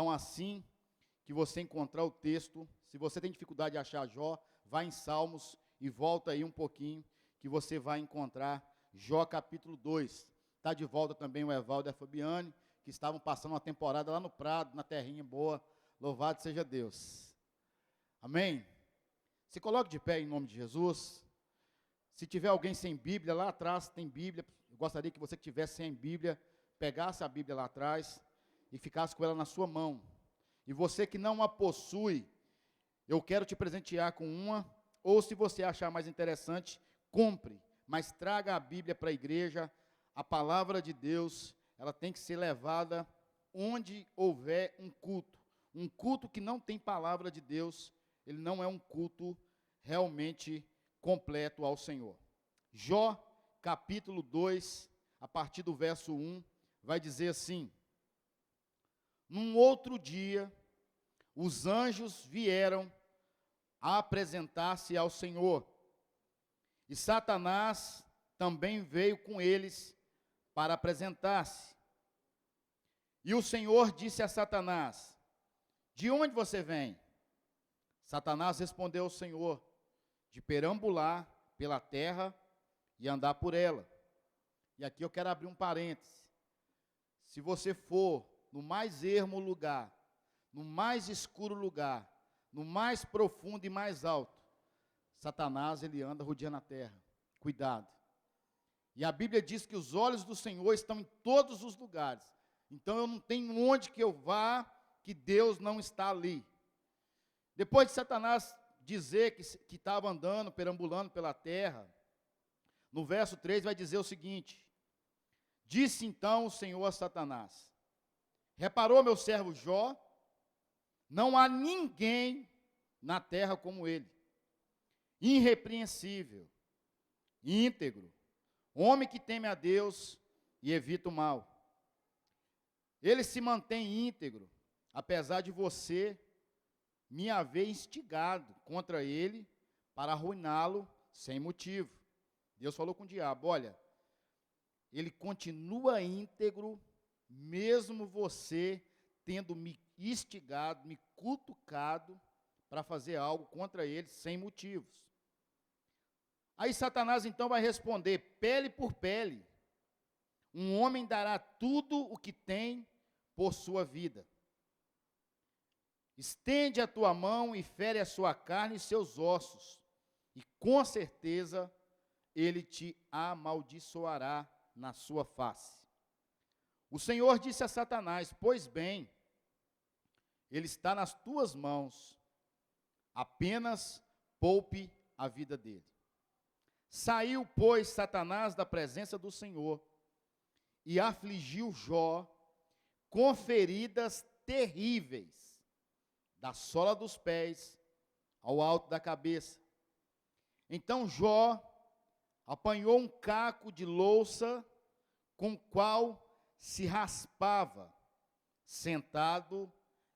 Então, assim que você encontrar o texto, se você tem dificuldade de achar Jó, vá em Salmos e volta aí um pouquinho, que você vai encontrar Jó capítulo 2. Está de volta também o Evaldo e a Fabiane, que estavam passando uma temporada lá no Prado, na terrinha boa. Louvado seja Deus. Amém? Se coloque de pé em nome de Jesus. Se tiver alguém sem Bíblia, lá atrás tem Bíblia. Eu gostaria que você que tivesse sem Bíblia, pegasse a Bíblia lá atrás e ficasse com ela na sua mão. E você que não a possui, eu quero te presentear com uma, ou se você achar mais interessante, compre, mas traga a Bíblia para a igreja. A palavra de Deus, ela tem que ser levada onde houver um culto. Um culto que não tem palavra de Deus, ele não é um culto realmente completo ao Senhor. Jó, capítulo 2, a partir do verso 1, vai dizer assim: num outro dia, os anjos vieram a apresentar-se ao Senhor, e Satanás também veio com eles para apresentar-se. E o Senhor disse a Satanás: de onde você vem? Satanás respondeu ao Senhor: de perambular pela terra e andar por ela. E aqui eu quero abrir um parêntese. Se você for no mais ermo lugar, no mais escuro lugar, no mais profundo e mais alto, Satanás, ele anda rodeando a terra. Cuidado. E a Bíblia diz que os olhos do Senhor estão em todos os lugares. Então eu não tenho onde que eu vá que Deus não está ali. Depois de Satanás dizer que estava andando, perambulando pela terra, no verso 3 vai dizer o seguinte: disse então o Senhor a Satanás: reparou meu servo Jó? Não há ninguém na terra como ele, irrepreensível, íntegro, homem que teme a Deus e evita o mal. Ele se mantém íntegro, apesar de você me haver instigado contra ele para arruiná-lo sem motivo. Deus falou com o diabo: olha, ele continua íntegro, mesmo você tendo me instigado, me cutucado para fazer algo contra ele sem motivos. Aí Satanás então vai responder: pele por pele, um homem dará tudo o que tem por sua vida. Estende a tua mão e fere a sua carne e seus ossos, e com certeza ele te amaldiçoará na sua face. O Senhor disse a Satanás: pois bem, ele está nas tuas mãos, apenas poupe a vida dele. Saiu, pois, Satanás da presença do Senhor e afligiu Jó com feridas terríveis, da sola dos pés ao alto da cabeça. Então Jó apanhou um caco de louça com o qual se raspava, sentado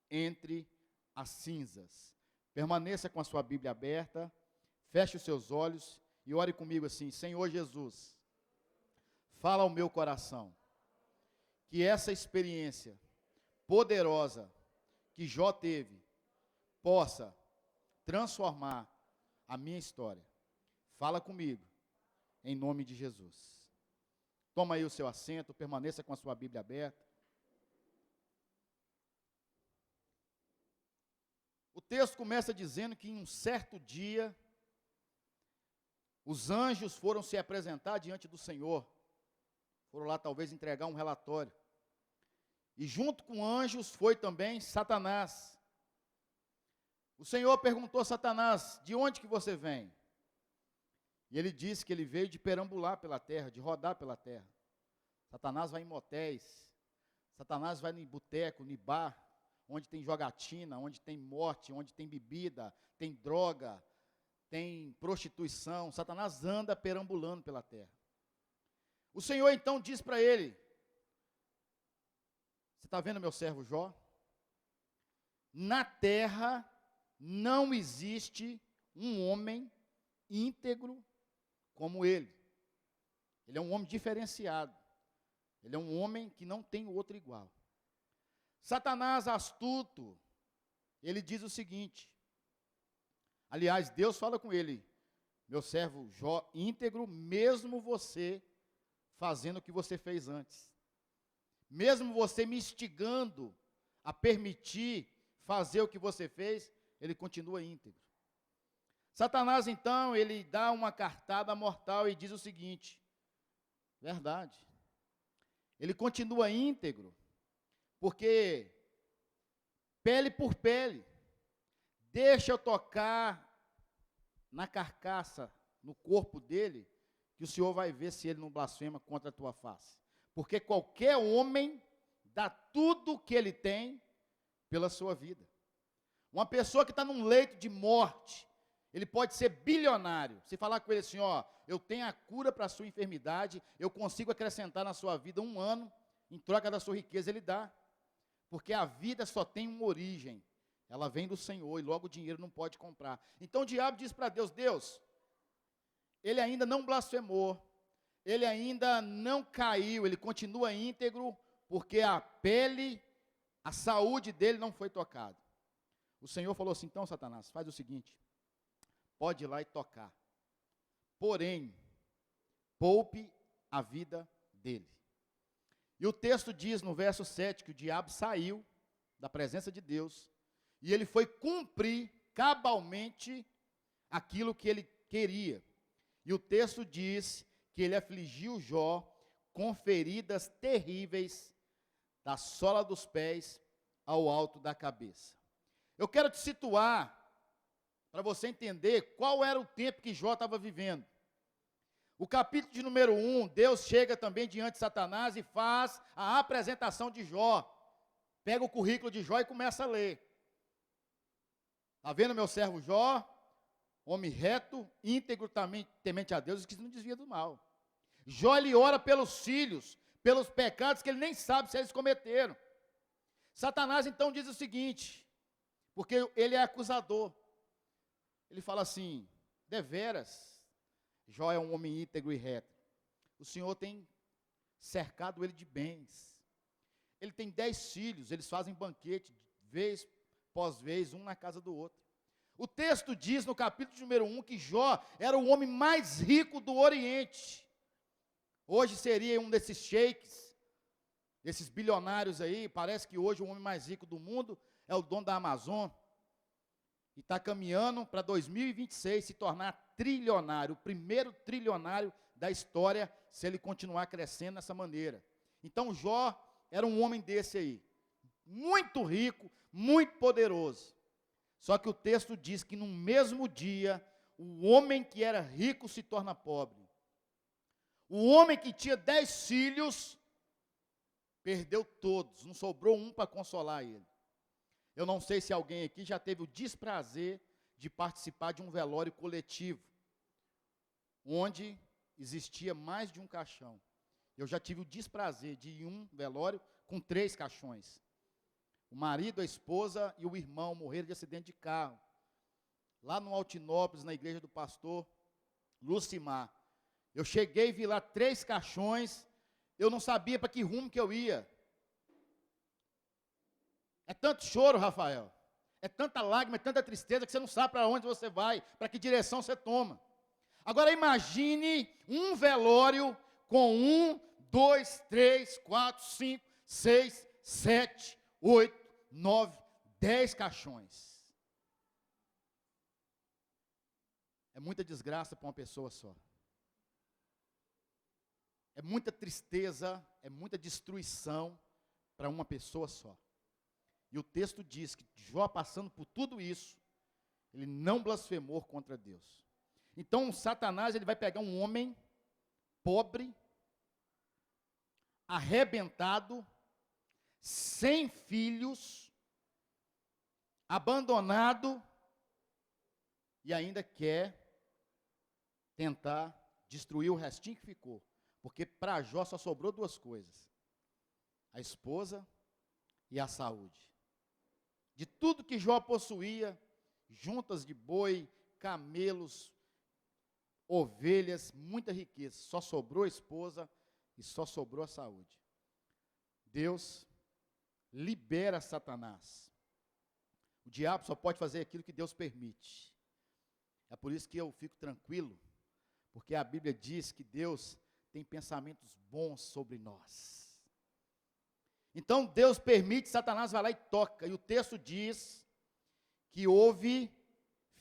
entre as cinzas. Permaneça com a sua Bíblia aberta, feche os seus olhos e ore comigo assim: Senhor Jesus, fala ao meu coração, que essa experiência poderosa que Jó teve, possa transformar a minha história. Fala comigo, em nome de Jesus. Toma aí o seu assento, permaneça com a sua Bíblia aberta. O texto começa dizendo que em um certo dia, os anjos foram se apresentar diante do Senhor. Foram lá talvez entregar um relatório. E junto com anjos foi também Satanás. O Senhor perguntou a Satanás: de onde que você vem? E ele disse que ele veio de perambular pela terra, de rodar pela terra. Satanás vai em motéis, Satanás vai em boteco, em bar, onde tem jogatina, onde tem morte, onde tem bebida, tem droga, tem prostituição. Satanás anda perambulando pela terra. O Senhor então diz para ele: você está vendo meu servo Jó? Na terra não existe um homem íntegro como ele. Ele é um homem diferenciado. Ele é um homem que não tem outro igual. Satanás, astuto, ele diz o seguinte, aliás, Deus fala com ele, meu servo Jó íntegro, mesmo você fazendo o que você fez antes, mesmo você me instigando a permitir fazer o que você fez, ele continua íntegro. Satanás, então, ele dá uma cartada mortal e diz o seguinte, verdade, ele continua íntegro, porque pele por pele, deixa eu tocar na carcaça, no corpo dele, que o Senhor vai ver se ele não blasfema contra a tua face. Porque qualquer homem dá tudo o que ele tem pela sua vida. Uma pessoa que está num leito de morte, ele pode ser bilionário. Se falar com ele assim, ó, eu tenho a cura para a sua enfermidade, eu consigo acrescentar na sua vida 1 ano, em troca da sua riqueza ele dá. Porque a vida só tem uma origem, ela vem do Senhor, e logo o dinheiro não pode comprar. Então o diabo diz para Deus, Deus, ele ainda não blasfemou, ele ainda não caiu, ele continua íntegro, porque a pele, a saúde dele não foi tocada. O Senhor falou assim, então Satanás, faz o seguinte, pode ir lá e tocar, porém, poupe a vida dele. E o texto diz no verso 7, que o diabo saiu da presença de Deus, e ele foi cumprir cabalmente aquilo que ele queria. E o texto diz que ele afligiu Jó com feridas terríveis, da sola dos pés ao alto da cabeça. Eu quero te situar, para você entender qual era o tempo que Jó estava vivendo. O capítulo de número 1, Deus chega também diante de Satanás e faz a apresentação de Jó. Pega o currículo de Jó e começa a ler. Está vendo meu servo Jó? Homem reto, íntegro, temente a Deus, e que não desvia do mal. Jó, ele ora pelos filhos, pelos pecados que ele nem sabe se eles cometeram. Satanás então diz o seguinte, porque ele é acusador. Ele fala assim, deveras, Jó é um homem íntegro e reto. O Senhor tem cercado ele de bens. Ele tem 10 filhos, eles fazem banquete, vez pós vez, um na casa do outro. O texto diz no capítulo número 1 que Jó era o homem mais rico do Oriente. Hoje seria um desses sheiks, desses bilionários aí. Parece que hoje o homem mais rico do mundo é o dono da Amazon. E está caminhando para 2026 se tornar trilionário, o primeiro trilionário da história, se ele continuar crescendo dessa maneira. Então Jó era um homem desse aí, muito rico, muito poderoso. Só que o texto diz que no mesmo dia, o homem que era rico se torna pobre. O homem que tinha 10 filhos, perdeu todos, não sobrou um para consolar ele. Eu não sei se alguém aqui já teve o desprazer de participar de um velório coletivo, onde existia mais de um caixão. Eu já tive o desprazer de ir em um velório com 3 caixões. O marido, a esposa e o irmão morreram de acidente de carro. Lá no Altinópolis, na igreja do pastor Lucimar. Eu cheguei e vi lá 3 caixões, eu não sabia para que rumo que eu ia. É tanto choro, Rafael, é tanta lágrima, é tanta tristeza, que você não sabe para onde você vai, para que direção você toma. Agora imagine um velório com 1, 2, 3, 4, 5, 6, 7, 8, 9, 10 caixões. É muita desgraça para uma pessoa só. É muita tristeza, é muita destruição para uma pessoa só. E o texto diz que Jó, passando por tudo isso, ele não blasfemou contra Deus. Então Satanás, ele vai pegar um homem pobre, arrebentado, sem filhos, abandonado, e ainda quer tentar destruir o restinho que ficou. Porque para Jó só sobrou 2 coisas: a esposa e a saúde. De tudo que Jó possuía, juntas de boi, camelos, ovelhas, muita riqueza, só sobrou a esposa e só sobrou a saúde. Deus libera Satanás. O diabo só pode fazer aquilo que Deus permite. É por isso que eu fico tranquilo, porque a Bíblia diz que Deus tem pensamentos bons sobre nós. Então Deus permite, Satanás vai lá e toca, e o texto diz que houve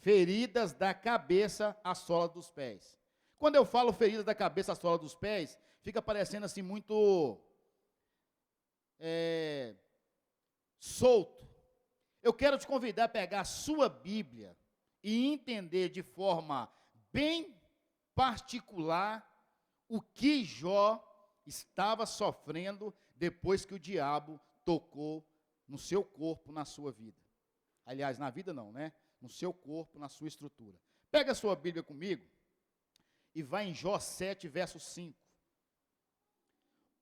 feridas da cabeça à sola dos pés. Quando eu falo feridas da cabeça à sola dos pés, fica parecendo assim muito solto. Eu quero te convidar a pegar a sua Bíblia e entender de forma bem particular o que Jó estava sofrendo depois que o diabo tocou no seu corpo, na sua vida. Aliás, na vida não, né? No seu corpo, na sua estrutura. Pega a sua Bíblia comigo e vai em Jó 7, verso 5.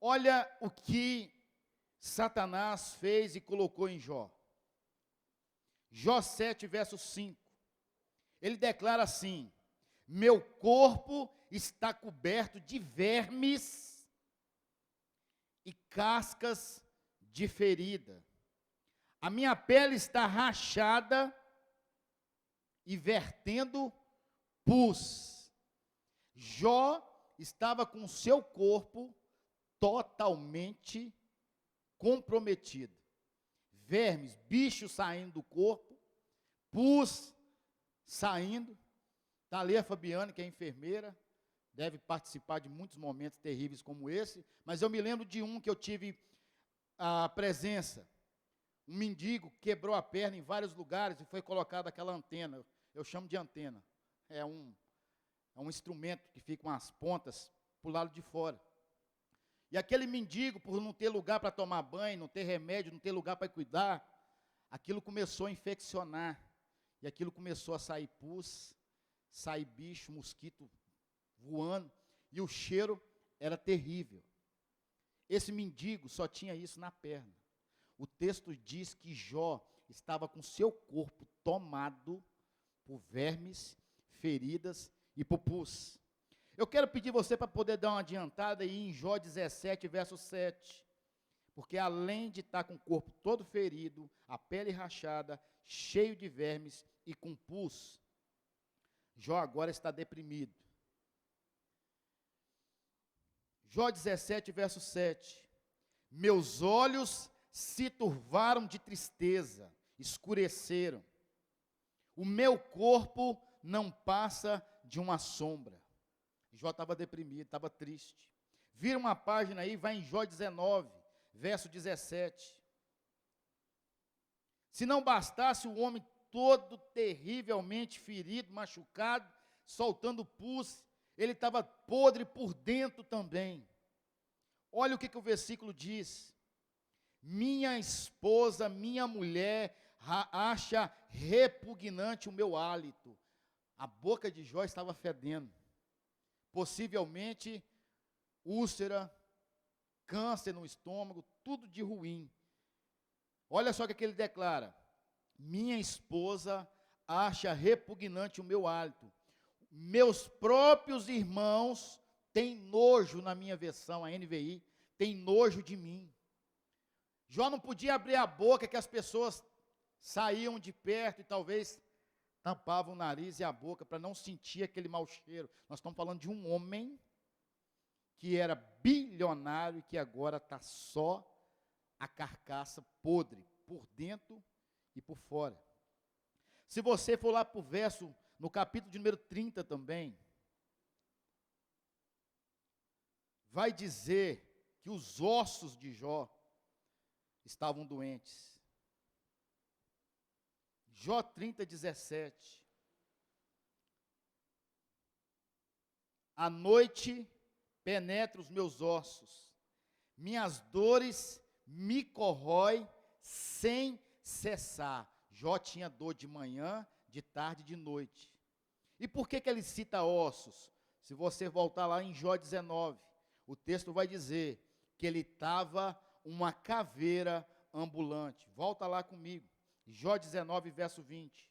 Olha o que Satanás fez e colocou em Jó. Jó 7, verso 5. Ele declara assim: meu corpo está coberto de vermes e cascas de ferida. A minha pele está rachada e vertendo pus. Jó estava com o seu corpo totalmente comprometido. Vermes, bichos saindo do corpo, pus saindo. Está ali a Fabiane, que é enfermeira, deve participar de muitos momentos terríveis como esse, mas eu me lembro de um que eu tive a presença. Um mendigo quebrou a perna em vários lugares e foi colocada aquela antena, eu chamo de antena, é um instrumento que fica com as pontas para o lado de fora. E aquele mendigo, por não ter lugar para tomar banho, não ter remédio, não ter lugar para cuidar, aquilo começou a infeccionar, e aquilo começou a sair pus, sair bicho, mosquito voando, e o cheiro era terrível. Esse mendigo só tinha isso na perna. O texto diz que Jó estava com seu corpo tomado por vermes, feridas e por pus. Eu quero pedir você para poder dar uma adiantada aí em Jó 17, verso 7. Porque além de estar com o corpo todo ferido, a pele rachada, cheio de vermes e com pus, Jó agora está deprimido. Jó 17, verso 7. Meus olhos se turvaram de tristeza, escureceram. O meu corpo não passa de uma sombra. Jó estava deprimido, estava triste. Vira uma página aí, vai em Jó 19, verso 17. Se não bastasse o homem todo terrivelmente ferido, machucado, soltando pus, ele estava podre por dentro também. Olha o que o versículo diz. Minha esposa, minha mulher, acha repugnante o meu hálito. A boca de Jó estava fedendo. Possivelmente, úlcera, câncer no estômago, tudo de ruim. Olha só o que ele declara. Minha esposa acha repugnante o meu hálito. Meus próprios irmãos têm nojo, na minha versão, a NVI, têm nojo de mim. Jó não podia abrir a boca, que as pessoas saíam de perto e talvez tampavam o nariz e a boca para não sentir aquele mau cheiro. Nós estamos falando de um homem que era bilionário e que agora está só a carcaça podre, por dentro e por fora. Se você for lá para o verso, no capítulo de número 30 também, vai dizer que os ossos de Jó estavam doentes. Jó 30, 17. A noite penetra os meus ossos, minhas dores me corrói sem cessar. Jó tinha dor de manhã, de tarde e de noite. E por que ele cita ossos? Se você voltar lá em Jó 19, o texto vai dizer que ele estava uma caveira ambulante. Volta lá comigo. Jó 19, verso 20.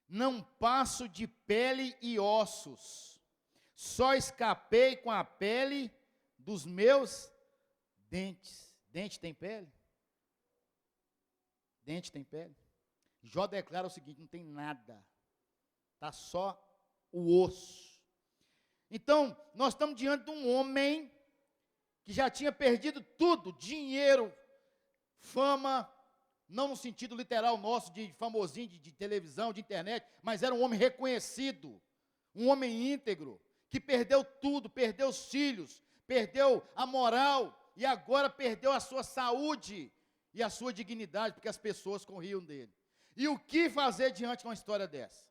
Não passo de pele e ossos, só escapei com a pele dos meus dentes. Dente tem pele? Dente tem pele? Jó declara o seguinte: não tem nada, está só o osso. Então, nós estamos diante de um homem que já tinha perdido tudo: dinheiro, fama, não no sentido literal nosso, de famosinho, de televisão, de internet, mas era um homem reconhecido, um homem íntegro, que perdeu tudo, perdeu os filhos, perdeu a moral, e agora perdeu a sua saúde e a sua dignidade, porque as pessoas corriam dele. E o que fazer diante de uma história dessa?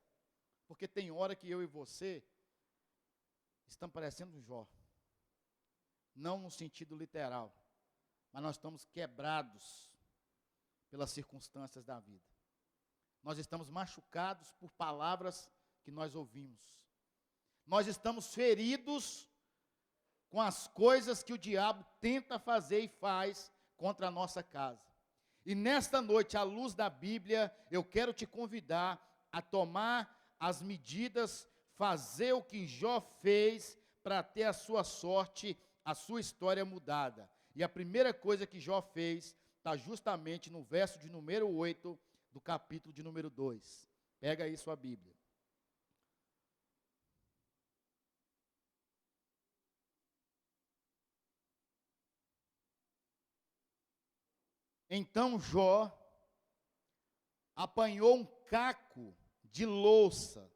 Porque tem hora que eu e você estamos parecendo um Jó, não no sentido literal, mas nós estamos quebrados pelas circunstâncias da vida. Nós estamos machucados por palavras que nós ouvimos. Nós estamos feridos com as coisas que o diabo tenta fazer e faz contra a nossa casa. E nesta noite, à luz da Bíblia, eu quero te convidar a tomar as medidas, fazer o que Jó fez para ter a sua sorte, a sua história mudada. E a primeira coisa que Jó fez está justamente no verso de número 8 do capítulo de número 2. Pega aí sua Bíblia. Então Jó apanhou um caco de louça,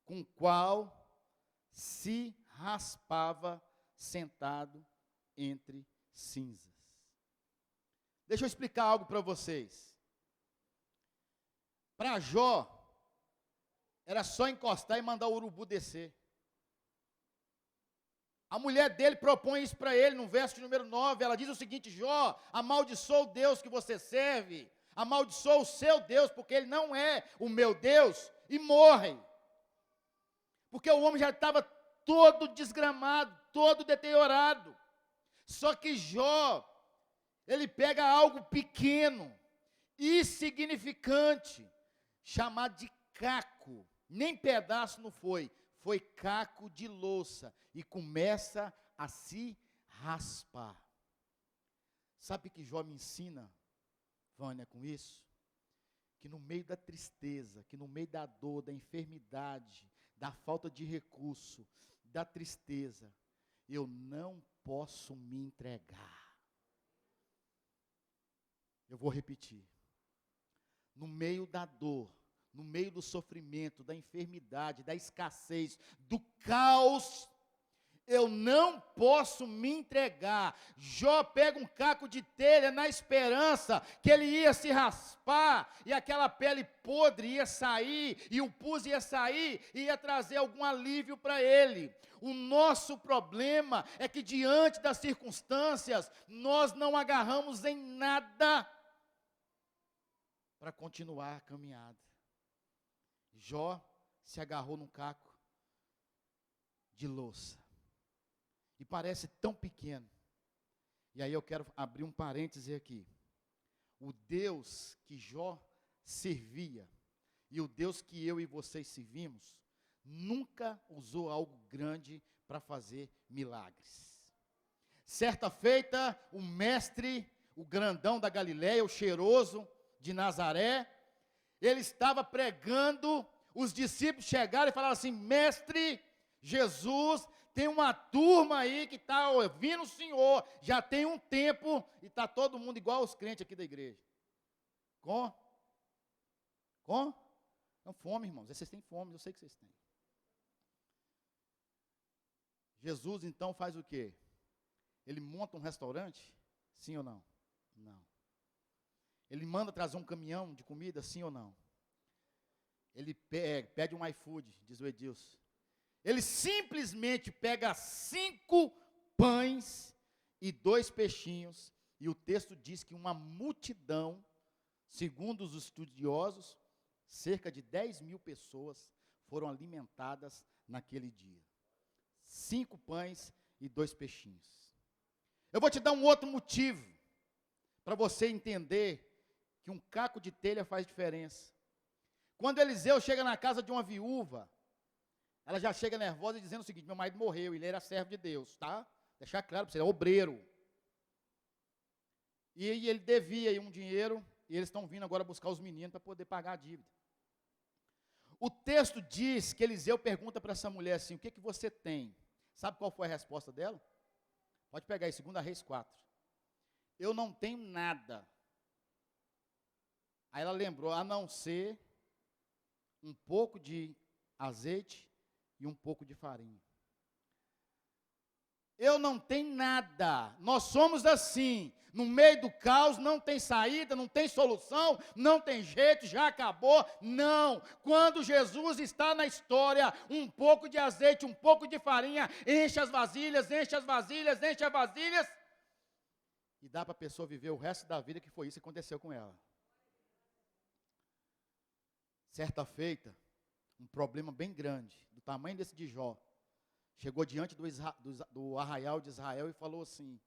com o qual se raspava sentado entre cinzas. Deixa eu explicar algo para vocês. Para Jó, era só encostar e mandar o urubu descer. A mulher dele propõe isso para ele no verso de número 9. Ela diz o seguinte: Jó, amaldiçoa o Deus que você serve, amaldiçoa o seu Deus, porque ele não é o meu Deus, e morre. Porque o homem já estava todo desgramado, todo deteriorado. Só que Jó, ele pega algo pequeno, insignificante, chamado de caco. Nem pedaço não foi, foi caco de louça, e começa a se raspar. Sabe o que Jó me ensina, Vânia, com isso? Que no meio da tristeza, que no meio da dor, da enfermidade, da falta de recurso, da tristeza, eu não posso me entregar. Eu vou repetir. No meio da dor, no meio do sofrimento, da enfermidade, da escassez, do caos, eu não posso me entregar. Jó pega um caco de telha na esperança que ele ia se raspar e aquela pele podre ia sair, e o pus ia sair e ia trazer algum alívio para ele. O nosso problema é que diante das circunstâncias, nós não agarramos em nada para continuar a caminhada. Jó se agarrou num caco de louça. E parece tão pequeno. E aí eu quero abrir um parêntese aqui. O Deus que Jó servia, e o Deus que eu e vocês servimos, nunca usou algo grande para fazer milagres. Certa feita, o mestre, o grandão da Galileia, o cheiroso de Nazaré, ele estava pregando, os discípulos chegaram e falaram assim: mestre Jesus, tem uma turma aí que está ouvindo o Senhor, já tem um tempo, e está todo mundo igual os crentes aqui da igreja. Com fome, irmãos. Vocês têm fome, eu sei que vocês têm. Jesus então faz o quê? Ele monta um restaurante? Sim ou não? Não. Ele manda trazer um caminhão de comida? Sim ou não? Ele pede um iFood, diz o Edilson. Ele simplesmente pega 5 pães e 2 peixinhos, e o texto diz que uma multidão, segundo os estudiosos, cerca de 10.000 pessoas foram alimentadas naquele dia. 5 pães e 2 peixinhos. Eu vou te dar um outro motivo, para você entender que um caco de telha faz diferença. Quando Eliseu chega na casa de uma viúva, ela já chega nervosa e dizendo o seguinte: meu marido morreu, ele era servo de Deus, tá? Deixar claro para você, é obreiro. E ele devia aí um dinheiro, e eles estão vindo agora buscar os meninos para poder pagar a dívida. O texto diz que Eliseu pergunta para essa mulher assim: o que você tem? Sabe qual foi a resposta dela? Pode pegar aí, 2 Reis 4. Eu não tenho nada. Aí ela lembrou, a não ser um pouco de azeite e um pouco de farinha. Eu não tenho nada. Nós somos assim. No meio do caos não tem saída, não tem solução, não tem jeito, já acabou. Não. Quando Jesus está na história, um pouco de azeite, um pouco de farinha, enche as vasilhas, enche as vasilhas, enche as vasilhas. E dá para a pessoa viver o resto da vida, que foi isso que aconteceu com ela. Certa feita, um problema bem grande, do tamanho desse de Jó, chegou diante do arraial de Israel e falou assim: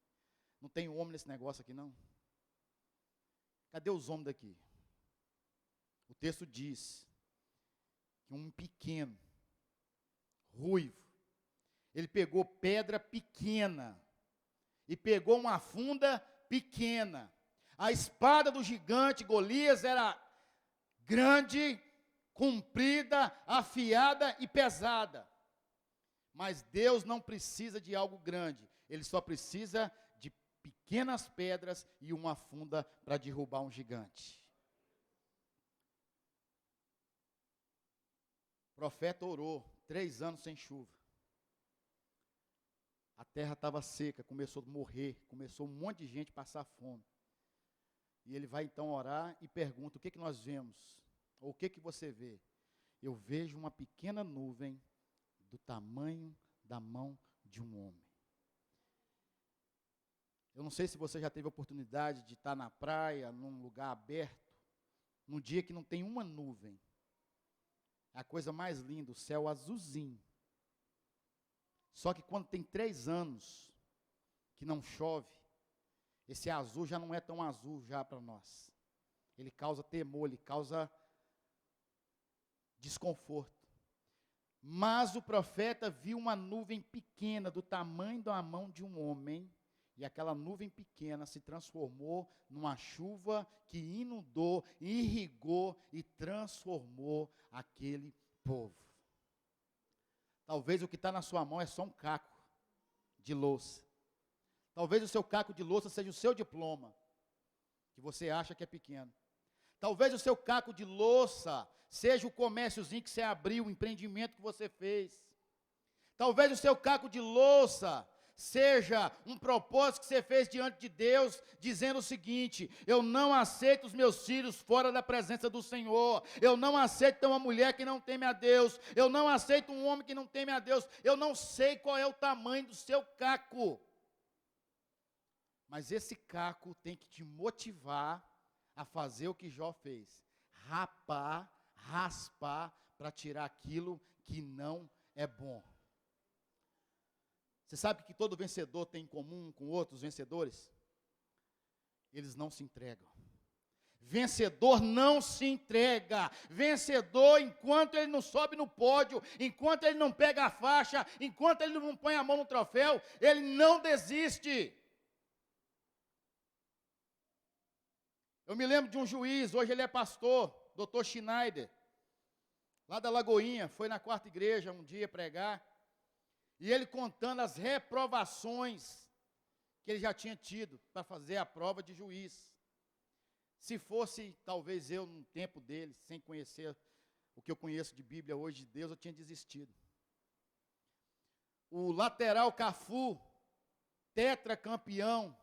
não tem homem nesse negócio aqui não? Cadê os homens daqui? O texto diz que um pequeno, ruivo, ele pegou pedra pequena e pegou uma funda pequena. A espada do gigante Golias era grande, comprida, afiada e pesada. Mas Deus não precisa de algo grande, Ele só precisa de pequenas pedras e uma funda para derrubar um gigante. O profeta orou 3 anos sem chuva. A terra estava seca, começou a morrer, começou um monte de gente a passar fome. E ele vai então orar e pergunta: o que nós vemos? Ou o que você vê? Eu vejo uma pequena nuvem do tamanho da mão de um homem. Eu não sei se você já teve a oportunidade de estar na praia, num lugar aberto, num dia que não tem uma nuvem. É a coisa mais linda, o céu azulzinho. Só que quando tem 3 anos que não chove, esse azul já não é tão azul já para nós. Ele causa temor, ele causa desconforto. Mas o profeta viu uma nuvem pequena, do tamanho da mão de um homem, e aquela nuvem pequena se transformou numa chuva que inundou, irrigou e transformou aquele povo. Talvez o que está na sua mão é só um caco de louça. Talvez o seu caco de louça seja o seu diploma, que você acha que é pequeno. Talvez o seu caco de louça seja o comérciozinho que você abriu, o empreendimento que você fez. Talvez o seu caco de louça seja um propósito que você fez diante de Deus, dizendo o seguinte: eu não aceito os meus filhos fora da presença do Senhor, eu não aceito ter uma mulher que não teme a Deus, eu não aceito um homem que não teme a Deus. Eu não sei qual é o tamanho do seu caco, mas esse caco tem que te motivar a fazer o que Jó fez: raspar, para tirar aquilo que não é bom. Você sabe que todo vencedor tem em comum com outros vencedores? Eles não se entregam. Vencedor não se entrega. Vencedor, enquanto ele não sobe no pódio, enquanto ele não pega a faixa, enquanto ele não põe a mão no troféu, ele não desiste. Eu me lembro de um juiz, hoje ele é pastor, Dr. Schneider, lá da Lagoinha, foi na 4ª igreja um dia pregar, e ele contando as reprovações que ele já tinha tido para fazer a prova de juiz. Se fosse, talvez eu, no tempo dele, sem conhecer o que eu conheço de Bíblia hoje de Deus, eu tinha desistido. O lateral Cafu, tetracampeão,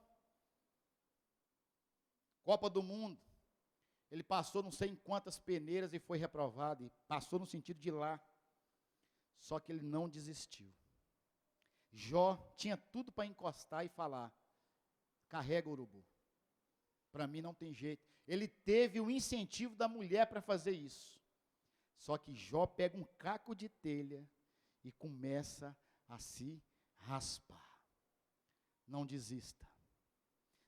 Copa do Mundo, ele passou não sei em quantas peneiras e foi reprovado, e passou no sentido de ir lá. Só que ele não desistiu. Jó tinha tudo para encostar e falar: carrega o urubu, para mim não tem jeito. Ele teve o incentivo da mulher para fazer isso. Só que Jó pega um caco de telha e começa a se raspar. Não desista,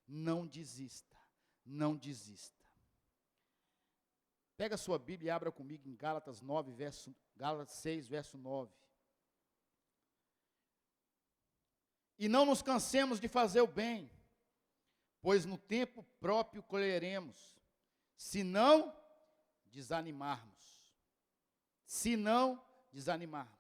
não desista, não desista. Pega a sua Bíblia e abra comigo em Gálatas 6, verso 9. E não nos cansemos de fazer o bem, pois no tempo próprio colheremos, se não desanimarmos. Se não desanimarmos.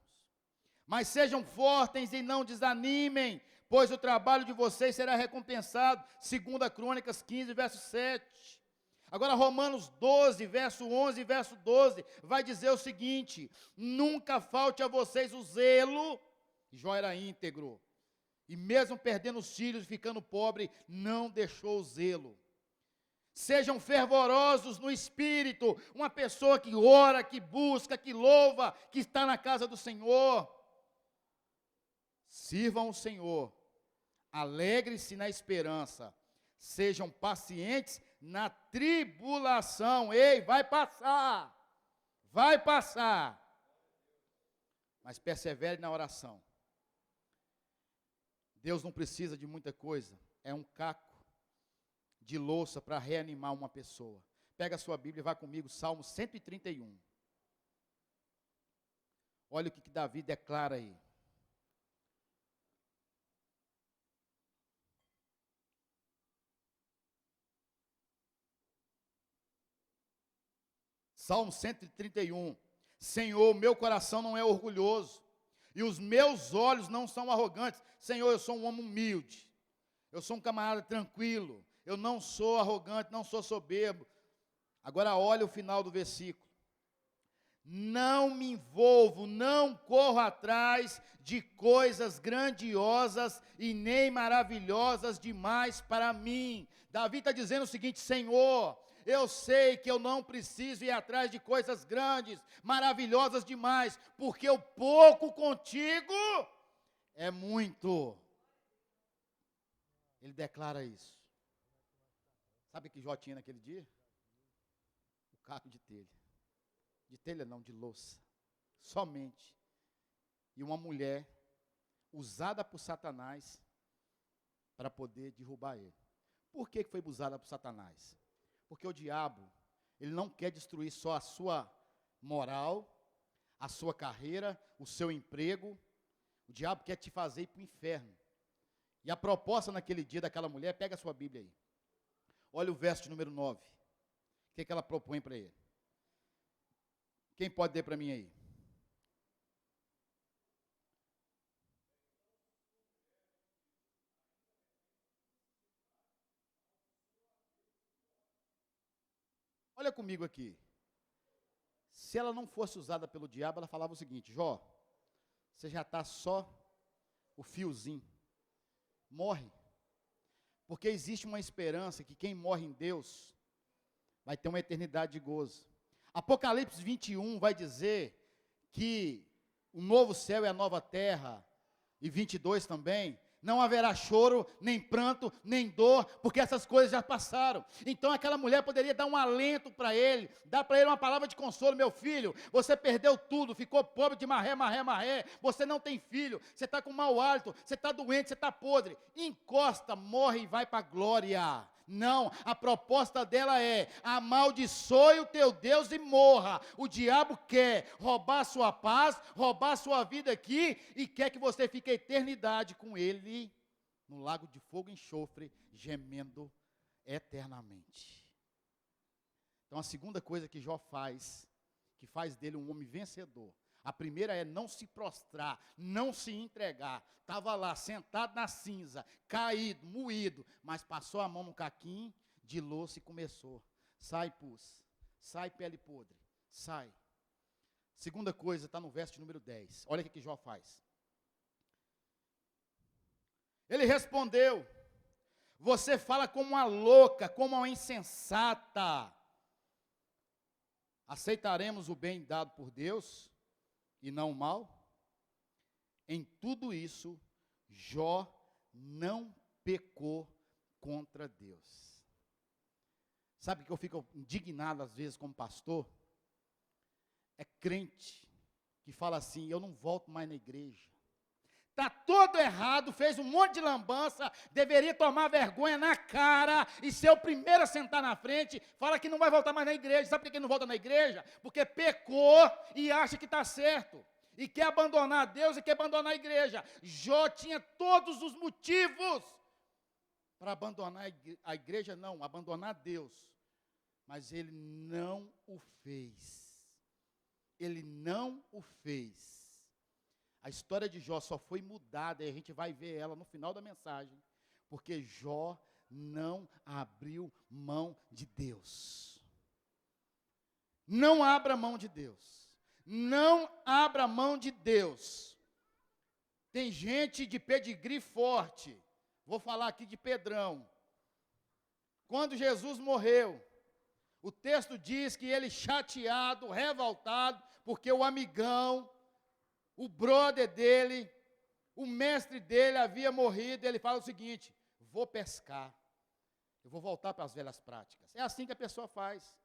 Mas sejam fortes e não desanimem, pois o trabalho de vocês será recompensado. 2 Crônicas 15, verso 7. Agora Romanos 12, verso 11 e verso 12, vai dizer o seguinte: nunca falte a vocês o zelo. Jó era íntegro, e mesmo perdendo os filhos e ficando pobre, não deixou o zelo. Sejam fervorosos no espírito, uma pessoa que ora, que busca, que louva, que está na casa do Senhor. Sirvam o Senhor, alegre-se na esperança, sejam pacientes na tribulação. Ei, vai passar, mas persevere na oração. Deus não precisa de muita coisa, é um caco de louça para reanimar uma pessoa. Pega a sua Bíblia e vai comigo, Salmo 131. Olha o que Davi declara aí. Salmo 131. Senhor, meu coração não é orgulhoso, e os meus olhos não são arrogantes. Senhor, eu sou um homem humilde, eu sou um camarada tranquilo, eu não sou arrogante, não sou soberbo. Agora olha o final do versículo. Não me envolvo, não corro atrás de coisas grandiosas e nem maravilhosas demais para mim. Davi está dizendo o seguinte: Senhor, eu sei que eu não preciso ir atrás de coisas grandes, maravilhosas demais, porque o pouco contigo é muito. Ele declara isso. Sabe o que Jó tinha naquele dia? O caco de telha. De telha não, de louça. Somente. E uma mulher usada por Satanás para poder derrubar ele. Por que foi usada por Satanás? Porque o diabo, ele não quer destruir só a sua moral, a sua carreira, o seu emprego. O diabo quer te fazer ir para o inferno. E a proposta naquele dia daquela mulher, pega a sua Bíblia aí. Olha o verso de número 9. O que ela propõe para ele? Quem pode ler para mim aí? Olha comigo aqui. Se ela não fosse usada pelo diabo, ela falava o seguinte: Jó, você já está só o fiozinho. Morre. Porque existe uma esperança que quem morre em Deus vai ter uma eternidade de gozo. Apocalipse 21 vai dizer que o novo céu e a nova terra, e 22 também, não haverá choro, nem pranto, nem dor, porque essas coisas já passaram. Então aquela mulher poderia dar um alento para ele, dar para ele uma palavra de consolo: meu filho, você perdeu tudo, ficou pobre de marré, você não tem filho, você está com mau hálito, você está doente, você está podre. Encosta, morre e vai para a glória. Não, a proposta dela é: amaldiçoe o teu Deus e morra. O diabo quer roubar a sua paz, roubar a sua vida aqui, e quer que você fique a eternidade com ele, no lago de fogo e enxofre, gemendo eternamente. Então a segunda coisa que Jó faz, que faz dele um homem vencedor, a primeira é não se prostrar, não se entregar. Estava lá, sentado na cinza, caído, moído, mas passou a mão no caquinho de louça e começou: sai pus, sai pele podre, sai. Segunda coisa, está no verso de número 10. Olha o que Jó faz. Ele respondeu: você fala como uma louca, como uma insensata. Aceitaremos o bem dado por Deus e não o mal? Em tudo isso, Jó não pecou contra Deus. Sabe que eu fico indignado às vezes como pastor? É crente que fala assim: eu não volto mais na igreja. Está todo errado, fez um monte de lambança, deveria tomar vergonha na cara e ser o primeiro a sentar na frente. Fala que não vai voltar mais na igreja. Sabe por que não volta na igreja? Porque pecou e acha que está certo. E quer abandonar Deus e quer abandonar a igreja. Jó tinha todos os motivos para abandonar a igreja, não, abandonar Deus. Mas ele não o fez. Ele não o fez. A história de Jó só foi mudada, e a gente vai ver ela no final da mensagem, porque Jó não abriu mão de Deus. Não abra mão de Deus. Não abra mão de Deus. Tem gente de pedigree forte. Vou falar aqui de Pedrão. Quando Jesus morreu, o texto diz que ele chateado, revoltado, porque o amigão, o brother dele, o mestre dele havia morrido. Ele fala o seguinte: vou pescar, eu vou voltar para as velhas práticas. É assim que a pessoa faz.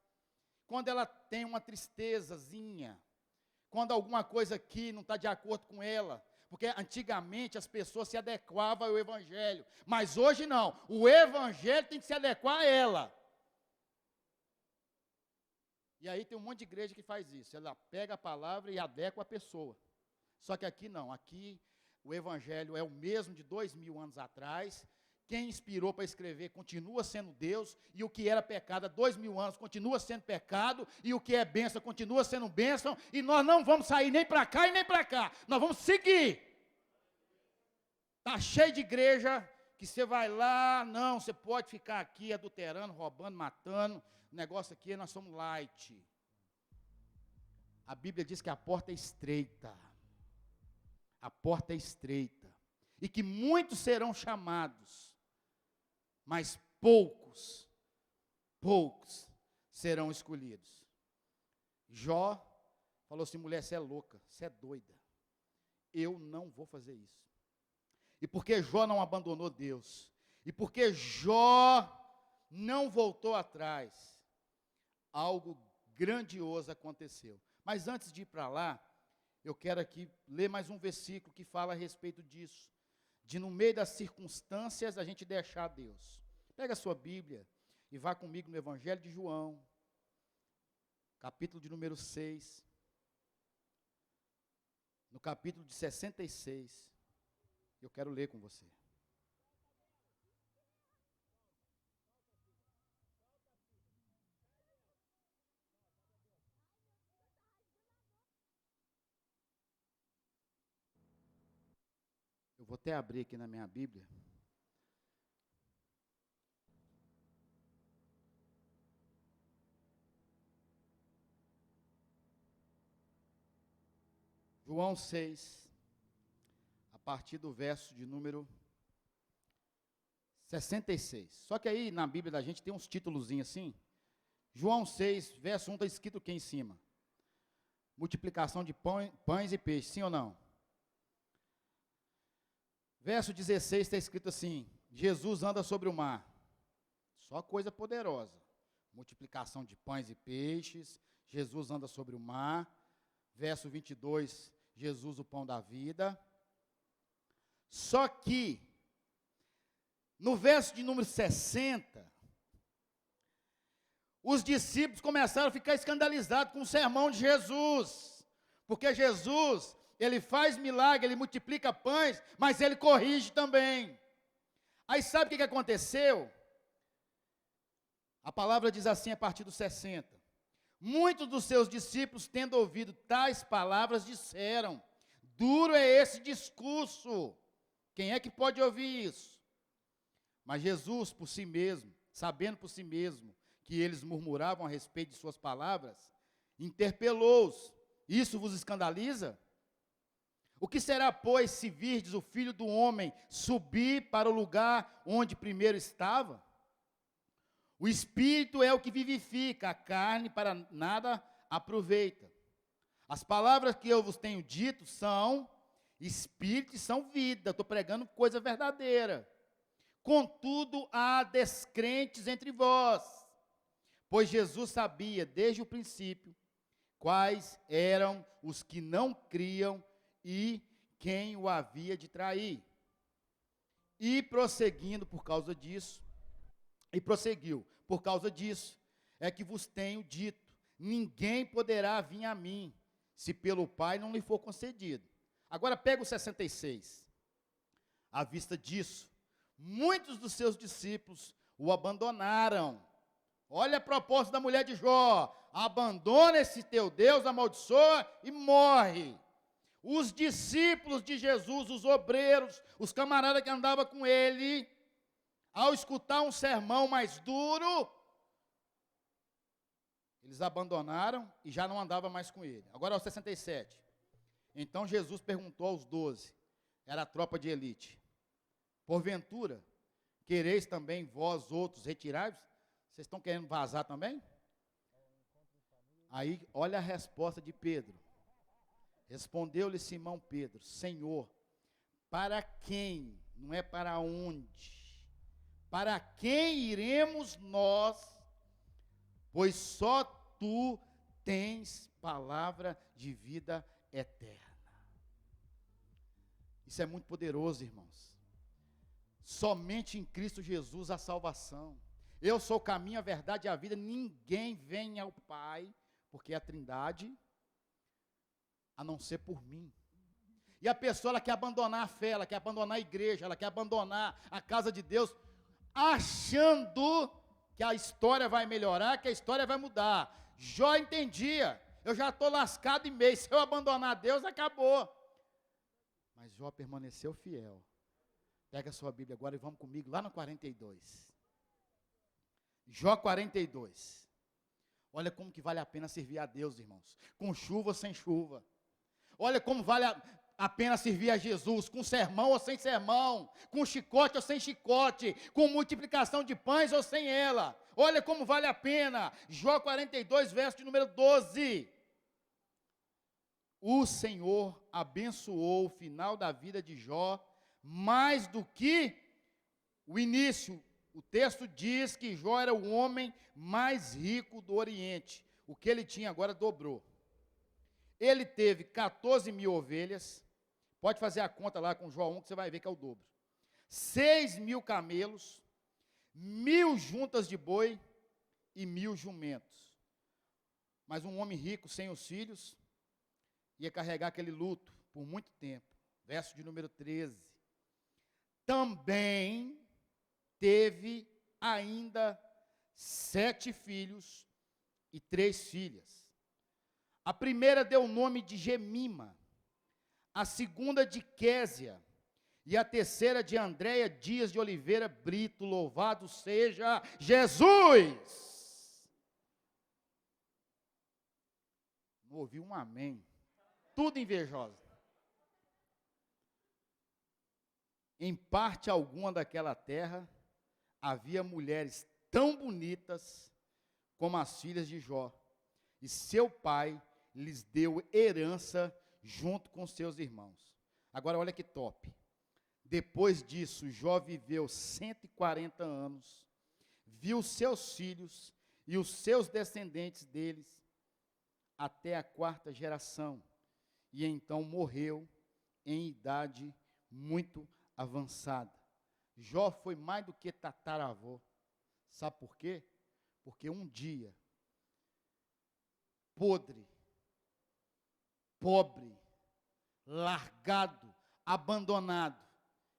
Quando ela tem uma tristezazinha, quando alguma coisa aqui não está de acordo com ela, porque antigamente as pessoas se adequavam ao evangelho, mas hoje não, o evangelho tem que se adequar a ela. E aí tem um monte de igreja que faz isso, ela pega a palavra e adequa a pessoa. Só que aqui não, aqui o evangelho é o mesmo de 2000 anos atrás. Quem inspirou para escrever continua sendo Deus, e o que era pecado há 2000 anos continua sendo pecado, e o que é bênção continua sendo bênção, e nós não vamos sair nem para cá e nem para cá, nós vamos seguir. Está cheio de igreja que você vai lá, não, você pode ficar aqui adulterando, roubando, matando, o negócio aqui nós somos light. A Bíblia diz que a porta é estreita, a porta é estreita, e que muitos serão chamados, mas poucos serão escolhidos. Jó falou assim: mulher, você é louca, você é doida, eu não vou fazer isso. E porque Jó não abandonou Deus, e porque Jó não voltou atrás, algo grandioso aconteceu. Mas antes de ir para lá, eu quero aqui ler mais um versículo que fala a respeito disso, de no meio das circunstâncias a gente deixar Deus. Pega a sua Bíblia e vá comigo no Evangelho de João, capítulo de número 6, no capítulo de 66, eu quero ler com você. Eu vou até abrir aqui na minha Bíblia. João 6, a partir do verso de número 66. Só que aí na Bíblia da gente tem uns títulozinhos assim. João 6, verso 1 está escrito aqui em cima: multiplicação de pães e peixes, sim ou não? Verso 16 está escrito assim: Jesus anda sobre o mar. Só coisa poderosa. Multiplicação de pães e peixes, Jesus anda sobre o mar. Verso 22, Jesus o pão da vida. Só que, no verso de número 60, os discípulos começaram a ficar escandalizados com o sermão de Jesus, porque Jesus, ele faz milagre, ele multiplica pães, mas ele corrige também. Aí sabe o que aconteceu? A palavra diz assim a partir dos 60. Muitos dos seus discípulos, tendo ouvido tais palavras, disseram: duro é esse discurso, quem é que pode ouvir isso? Mas Jesus, por si mesmo, sabendo por si mesmo que eles murmuravam a respeito de suas palavras, interpelou-os: isso vos escandaliza? O que será, pois, se virdes o Filho do Homem subir para o lugar onde primeiro estava? O Espírito é o que vivifica, a carne para nada aproveita. As palavras que eu vos tenho dito são Espírito e são vida. Estou pregando coisa verdadeira. Contudo, há descrentes entre vós, pois Jesus sabia desde o princípio quais eram os que não criam e quem o havia de trair. E prosseguindo por causa disso, por causa disso, é que vos tenho dito: ninguém poderá vir a mim, se pelo Pai não lhe for concedido. Agora pega o 66. À vista disso, muitos dos seus discípulos o abandonaram. Olha a proposta da mulher de Jó: abandona esse teu Deus, amaldiçoa e morre. Os discípulos de Jesus, os obreiros, os camaradas que andavam com ele, ao escutar um sermão mais duro, eles abandonaram e já não andavam mais com ele. Agora, aos 67. Então Jesus perguntou aos 12, era a tropa de elite: porventura, quereis também vós outros retirar-vos? Vocês estão querendo vazar também? Aí, olha a resposta de Pedro. Respondeu-lhe Simão Pedro: Senhor, para quem, não é para onde, para quem iremos nós? Pois só tu tens palavra de vida eterna. Isso é muito poderoso, irmãos. Somente em Cristo Jesus a salvação. Eu sou o caminho, a verdade e a vida. Ninguém vem ao Pai, porque é a Trindade, a não ser por mim. E a pessoa, ela quer abandonar a fé, ela quer abandonar a igreja, ela quer abandonar a casa de Deus, achando que a história vai melhorar, que a história vai mudar. Jó entendia: eu já estou lascado em meio, se eu abandonar Deus, acabou. Mas Jó permaneceu fiel. Pega a sua Bíblia agora e vamos comigo lá no 42. Jó 42. Olha como que vale a pena servir a Deus, irmãos. Com chuva ou sem chuva. Olha como vale a pena servir a Jesus. Com sermão ou sem sermão. Com chicote ou sem chicote. Com multiplicação de pães ou sem ela. Olha como vale a pena. Jó 42, verso de número 12. O Senhor abençoou o final da vida de Jó mais do que o início. O texto diz que Jó era o homem mais rico do Oriente. O que ele tinha agora dobrou. Ele teve 14.000 ovelhas. Pode fazer a conta lá com Jó 1, que você vai ver que é o dobro. 6.000 camelos, 1.000 juntas de boi e 1.000 jumentos. Mas um homem rico, sem os filhos, ia carregar aquele luto por muito tempo. Verso de número 13. Também teve ainda 7 filhos e 3 filhas. A primeira deu o nome de Gemima, a segunda de Késia, e a terceira de Andréia Dias de Oliveira Brito. Louvado seja Jesus! Não ouvi um amém. Tudo invejoso. Em parte alguma daquela terra, havia mulheres tão bonitas como as filhas de Jó, e seu pai lhes deu herança junto com seus irmãos. Agora olha que top. Depois disso, Jó viveu 140 anos, viu seus filhos e os seus descendentes deles até a 4ª geração, e então morreu em idade muito avançada. Jó foi mais do que tataravô. Sabe por quê? Porque um dia, podre, pobre, largado, abandonado,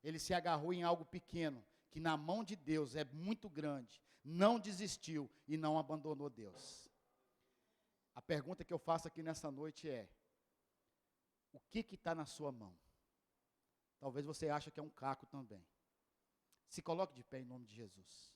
ele se agarrou em algo pequeno, que na mão de Deus é muito grande, não desistiu e não abandonou Deus. A pergunta que eu faço aqui nessa noite é: o que está na sua mão? Talvez você ache que é um caco também. Se coloque de pé em nome de Jesus.